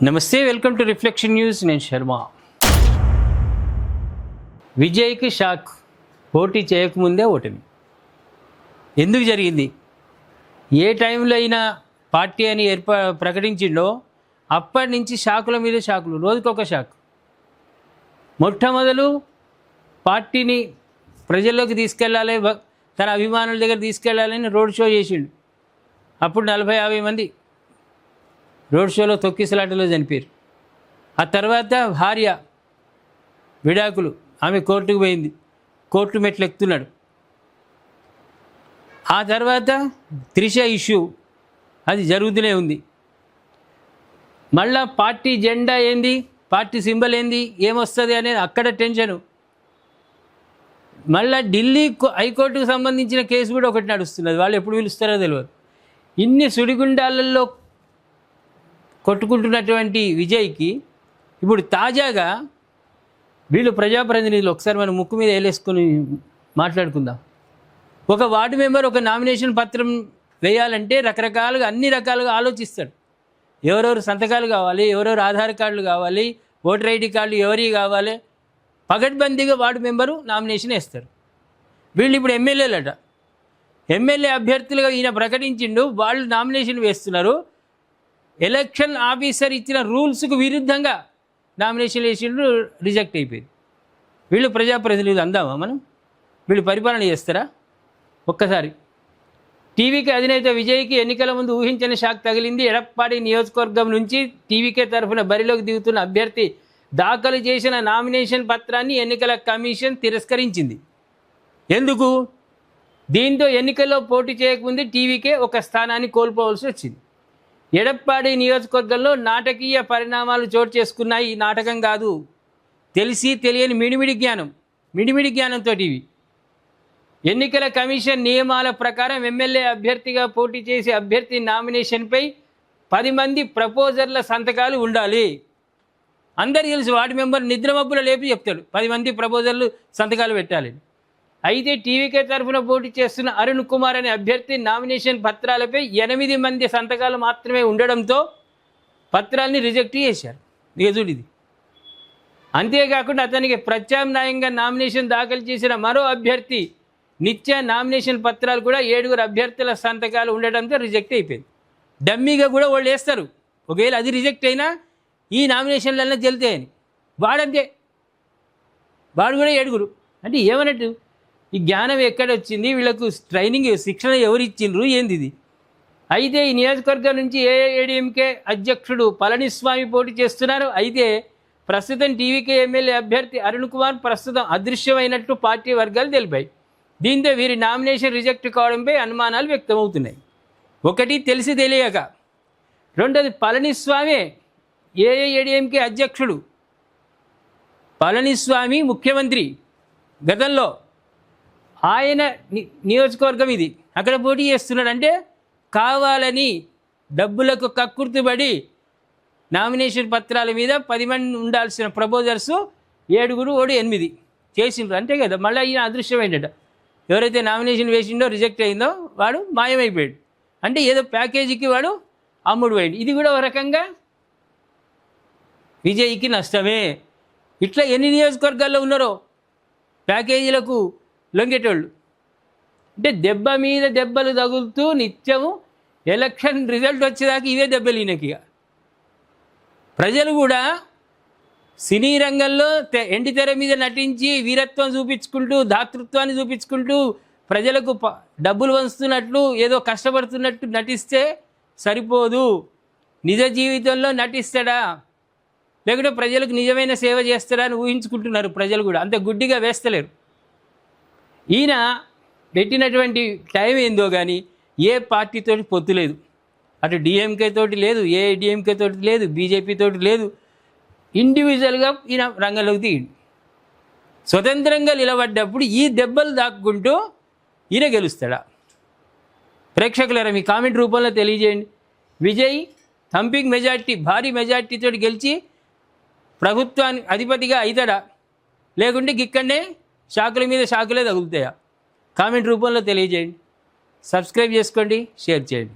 నమస్తే, welcome to reflection news. నేను శర్మ. విజయ్కి షాక్, పోటీ చేయకముందే ఓటమి. ఎందుకు జరిగింది? ఏ టైంలో అయినా పార్టీ అని ప్రకటించిండో అప్పటి నుంచి షాకుల మీద షాకులు, రోజుకొక షాక్. మొట్టమొదలు పార్టీని ప్రజల్లోకి తీసుకెళ్ళాలి, తన అభిమానుల దగ్గర తీసుకెళ్ళాలని రోడ్ షో చేసిండు. అప్పుడు 40-50 మంది రోడ్ షోలో తొక్కిసలాటలో చనిపోయారు. ఆ తర్వాత భార్య విడాకులు, ఆమె కోర్టుకు పోయింది, కోర్టు మెట్లు ఎక్కుతున్నాడు. ఆ తర్వాత త్రిష ఇష్యూ, అది జరుగుతూనే ఉంది. మళ్ళా పార్టీ జెండా ఏంది, పార్టీ సింబల్ ఏంది, ఏమొస్తుంది అనేది అక్కడ టెన్షను. మళ్ళీ ఢిల్లీ హైకోర్టుకు సంబంధించిన కేసు కూడా ఒకటి నడుస్తున్నది, వాళ్ళు ఎప్పుడు పిలుస్తారో తెలియదు. ఇన్ని సుడిగుండాలలో కొట్టుకుంటున్నటువంటి విజయ్కి ఇప్పుడు తాజాగా వీళ్ళు ప్రజాప్రతినిధులు, ఒకసారి మనం ముక్కు మీద వేలేసుకొని మాట్లాడుకుందాం. ఒక వార్డు మెంబర్ ఒక నామినేషన్ పత్రం వేయాలంటే రకరకాలుగా అన్ని రకాలుగా ఆలోచిస్తాడు. ఎవరెవరు సంతకాలు కావాలి, ఎవరెవరు ఆధార్ కార్డులు కావాలి, ఓటర్ ఐడి కార్డులు ఎవరికి కావాలి, పగడ్బందీగా వార్డు మెంబరు నామినేషన్ వేస్తారు. వీళ్ళు ఇప్పుడు ఎమ్మెల్యేలట, ఎమ్మెల్యే అభ్యర్థులుగా ఈయన ప్రకటించిండు, వాళ్ళు నామినేషన్ వేస్తున్నారు. ఎలక్షన్ ఆఫీసర్ ఇచ్చిన రూల్స్కు విరుద్ధంగా నామినేషన్ వేసిండు, రిజెక్ట్ అయిపోయింది. వీళ్ళు ప్రజాప్రతినిధులు అందామా మనం? వీళ్ళు పరిపాలన చేస్తారా? ఒక్కసారి టీవీకే అధినేత విజయ్కి ఎన్నికల ముందు ఊహించని షాక్ తగిలింది. ఎడప్పాడి నియోజకవర్గం నుంచి టీవీకే తరఫున బరిలోకి దిగుతున్న అభ్యర్థి దాఖలు చేసిన నామినేషన్ పత్రాన్ని ఎన్నికల కమిషన్ తిరస్కరించింది. ఎందుకు? దీంతో ఎన్నికల్లో పోటీ చేయకముందే టీవీకే ఒక స్థానాన్ని కోల్పోవలసి వచ్చింది. ఎడప్పాడి నియోజకవర్గంలో నాటకీయ పరిణామాలు చోటు చేసుకున్నాయి. ఈ నాటకం కాదు, తెలిసి తెలియని మిడిమిడి జ్ఞానంతో ఇవి. ఎన్నికల కమిషన్ నియమాల ప్రకారం ఎమ్మెల్యే అభ్యర్థిగా పోటీ చేసే అభ్యర్థి నామినేషన్పై 10 మంది ప్రపోజర్ల సంతకాలు ఉండాలి. అందరు తెలుసు, వార్డు మెంబర్ నిద్రమబ్బులు లేపి చెప్తాడు 10 మంది ప్రపోజర్లు సంతకాలు పెట్టాలి. అయితే టీవీకే తరఫున పోటీ చేస్తున్న అరుణ్ కుమార్ అనే అభ్యర్థి నామినేషన్ పత్రాలపై 8 మంది సంతకాలు మాత్రమే ఉండడంతో పత్రాల్ని రిజెక్ట్ చేశారు. ఇది అంతేకాకుండా అతనికి ప్రత్యామ్నాయంగా నామినేషన్ దాఖలు చేసిన మరో అభ్యర్థి నిత్య నామినేషన్ పత్రాలు కూడా 7 అభ్యర్థుల సంతకాలు ఉండడంతో రిజెక్ట్ అయిపోయింది. డమ్మీగా కూడా వాళ్ళు వేస్తారు, ఒకవేళ అది రిజెక్ట్ అయినా ఈ నామినేషన్లన్నా చెల్తాయని. వాడంతే, వాడు కూడా 7. అంటే ఏమన్నట్టు? ఈ జ్ఞానం ఎక్కడొచ్చింది వీళ్ళకు? ట్రైనింగ్, శిక్షణ ఎవరు ఇచ్చిండ్రు, ఏంది ఇది? అయితే ఈ నియోజకవర్గం నుంచి ఏఐఏడీఎంకే అధ్యక్షుడు పళనిస్వామి పోటీ చేస్తున్నారు. అయితే ప్రస్తుతం టీవీకే ఎమ్మెల్యే అభ్యర్థి అరుణ్ కుమార్ ప్రస్తుతం అదృశ్యమైనట్టు పార్టీ వర్గాలు తెలిపాయి. దీంతో వీరి నామినేషన్ రిజెక్ట్ కావడంపై అనుమానాలు వ్యక్తమవుతున్నాయి. ఒకటి తెలిసి తెలియక, రెండోది పళనిస్వామి ఏఐఏడీఎంకే అధ్యక్షుడు. పళనిస్వామి ముఖ్యమంత్రి గతంలో, ఆయన నియోజకవర్గం ఇది, అక్కడ పోటీ చేస్తున్నాడంటే కావాలని డబ్బులకు కక్కుర్తిపడి నామినేషన్ పత్రాల మీద 10 మంది ఉండాల్సిన ప్రపోజర్స్ 7 ఓడి 8 చేసిండ్రు, అంతే కదా. మళ్ళీ ఈయన అదృశ్యమైందట. ఎవరైతే నామినేషన్ వేసిండో రిజెక్ట్ అయిందో వాడు మాయమైపోయాడు. అంటే ఏదో ప్యాకేజీకి వాడు అమ్ముడు పోయాడు. ఇది కూడా ఒక రకంగా విజయ్కి నష్టమే. ఇట్లా ఎన్ని నియోజకవర్గాల్లో ఉన్నారో ప్యాకేజీలకు లొంగేటోళ్ళు. అంటే దెబ్బ మీద దెబ్బలు తగులుతూ నిత్యము ఎలక్షన్ రిజల్ట్ వచ్చేదాకా ఇవే దెబ్బలు ఈయనకి. ప్రజలు కూడా సినీ రంగంలో ఎండితెర మీద నటించి వీరత్వం చూపించుకుంటూ, దాతృత్వాన్ని చూపించుకుంటూ, ప్రజలకు డబ్బులు వంచుతున్నట్లు, ఏదో కష్టపడుతున్నట్టు నటిస్తే సరిపోదు. నిజ జీవితంలో నటిస్తాడా, లేకుంటే ప్రజలకు నిజమైన సేవ చేస్తాడా అని ఊహించుకుంటున్నారు ప్రజలు కూడా. అంత గుడ్డిగా వేస్తలేరు. ఈయన పెట్టినటువంటి టైం ఏందో కానీ ఏ పార్టీతో పొత్తు లేదు. అటు డిఎంకే తోటి లేదు, ఏఐడిఎంకే తోటి లేదు, బీజేపీ తోటి లేదు. ఇండివిజువల్గా ఈయన రంగంలోకి దిగిండు. స్వతంత్రంగా నిలబడ్డప్పుడు ఈ దెబ్బలు దాక్కుంటూ ఈయన గెలుస్తాడా? ప్రేక్షకులారా, మీ కామెంట్ రూపంలో తెలియజేయండి. విజయ్ థంపింగ్ మెజార్టీ, భారీ మెజార్టీతో గెలిచి ప్రభుత్వానికి అధిపతిగా అవుతాడా, లేకుంటే ఇక్కడనే షాకుల మీద షాకులే తగులుతాయా? కామెంట్ రూపంలో తెలియజేయండి. సబ్స్క్రైబ్ చేసుకోండి, షేర్ చేయండి.